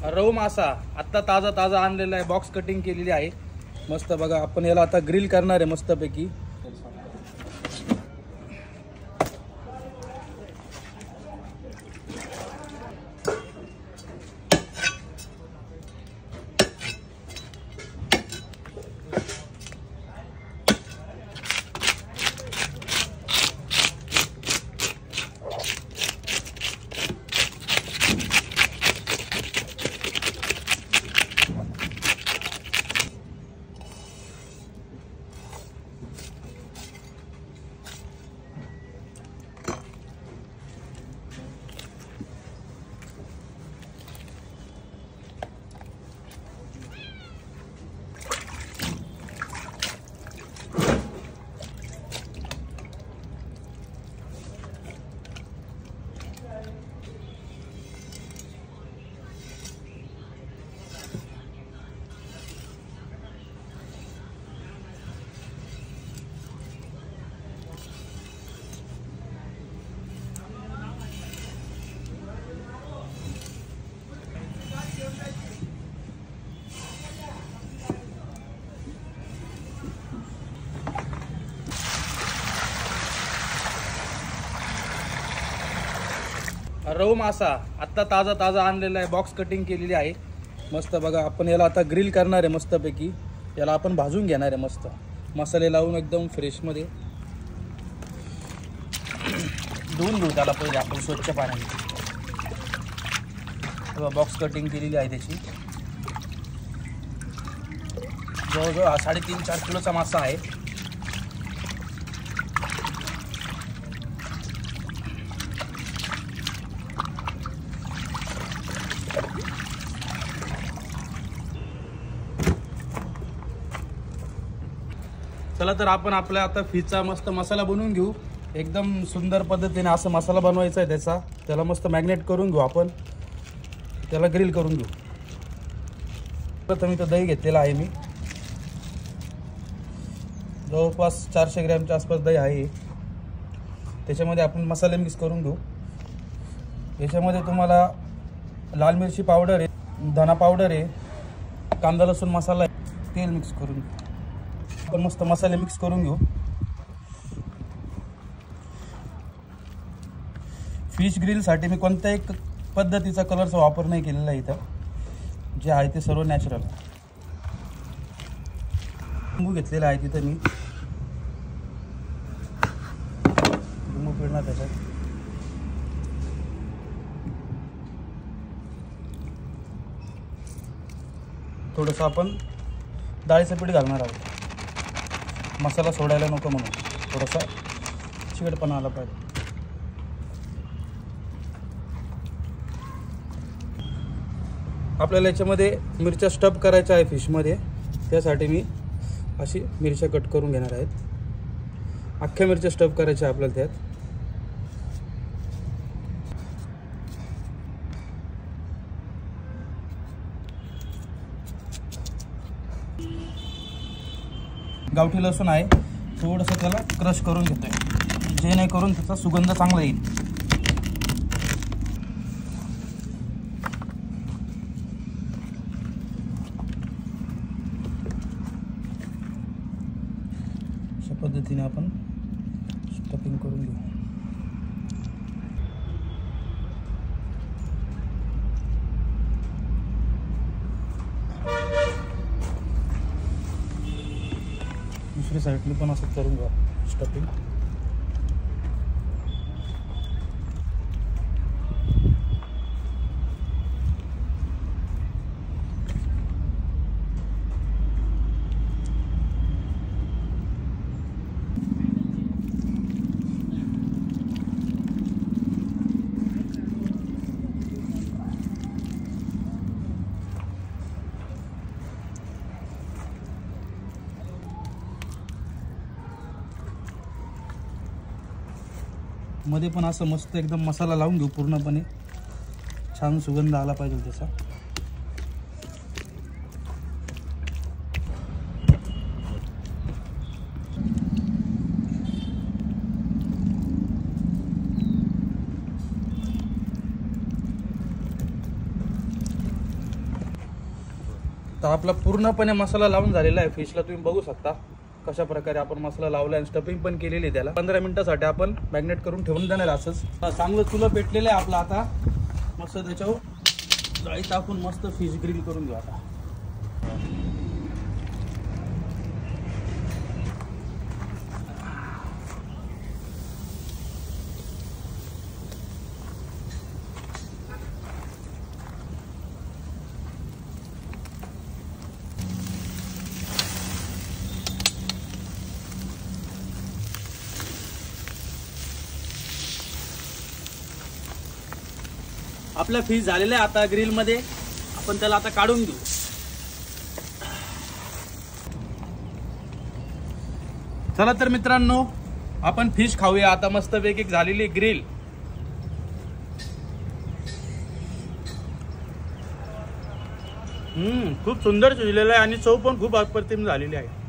रव मासा आत्ता ताजा ताजा आणलेला आहे, बॉक्स कटिंग केलेली आहे मस्त बघा. आपण याला आता ग्रिल करणार आहे मस्तपैकी. रव मासा आत्ता ताजा ताजा आणलेला आहे, बॉक्स कटिंग केलेली आहे मस्त बघा. आपण याला आता ग्रिल करणार आहे मस्तपैकी. याला आपण भाजून घेणार आहे मस्त मसाले लावून एकदम फ्रेशमध्ये. धुवून घेऊ त्याला पहिले आपण स्वच्छ पाण्याने. बॉक्स कटिंग केलेली आहे त्याची. जवळजवळ हा 3.5-4 किलोचा मासा आहे. चला तर आपण आपल्या आता फिशचा मस्त मसाला बनवून घेऊ. एकदम सुंदर पद्धतीने असं मसाला बनवायचा आहे त्याचा. त्याला मस्त मॅग्नेट करून घेऊ आपण. त्याला ग्रिल करून घेऊ. प्रथम इथं दही घेतलेला आहे मी. जवळपास 400 ग्रॅमच्या आसपास दही आहे. त्याच्यामध्ये आपण मसाले मिक्स करून घेऊ. याच्यामध्ये तुम्हाला लाल मिरची पावडर आहे, धना पावडर आहे, कांदा लसूण मसाला आहे, तेल मिक्स करून घेऊ. आपण मस्त मसाले मिक्स करून घेऊ. फिश ग्रिलसाठी मी कोणत्याही पद्धतीचा कलरचा वापर नाही केलेला आहे. इथं जे आहे ते सर्व नॅचरल. लिंबू घेतलेला आहे तिथं मी. लिंबू पिळणार त्याच्यात. थोडंसं आपण डाळीचं पीठ घालणार आहोत. मसाला सोडायला नको म्हणून थोडासा चिकटपणा आला पाहिजे. आपल्याला याच्यामध्ये मिरच्या स्टफ करायच्या आहे फिशमध्ये. त्यासाठी मी अशी मिरच्या कट करून घेणार आहेत. अख्ख्या मिरच्या स्टफ करायच्या आपल्याला त्यात. गावठी लसूण आहे, थोडंसं त्याला क्रश करून घेतोय जेणेकरून त्याचा सुगंध चांगला येईल. अशा पद्धतीने आपण स्टफिंग करून घेऊ. दुसरी साईडनी पण असं करून घ्या स्टफिंग. मध्ये पण असं मस्त एकदम मसाला लावून घेऊ पूर्णपणे. छान सुगंध आला पाहिजे त्याचा. तर आपला पूर्णपणे मसाला लावून झालेला आहे फिशला. तुम्ही बघू शकता कशा प्रकारे आपण मसाला लावला आणि स्टफिंग पण केलेली आहे त्याला. 15 मिनिटासाठी आपण मॅग्नेट करून ठेवून देणार असंच. चांगलं चुलं पेटलेलं आहे आपलं. आता मस्त त्याच्यावर जाळी टाकून मस्त फिश ग्रिल करून घेऊ आता. आपला फिश झालेला आहे आता ग्रिल मध्ये. आपण त्याला आता काढून घेऊ. चला तर मित्रांनो आपण फिश खाऊया आता. मस्त वेग एक झालेली ग्रिल. खूप सुंदर शिजलेलं आहे आणि चव पण खूप अप्रतिम झालेली आहे.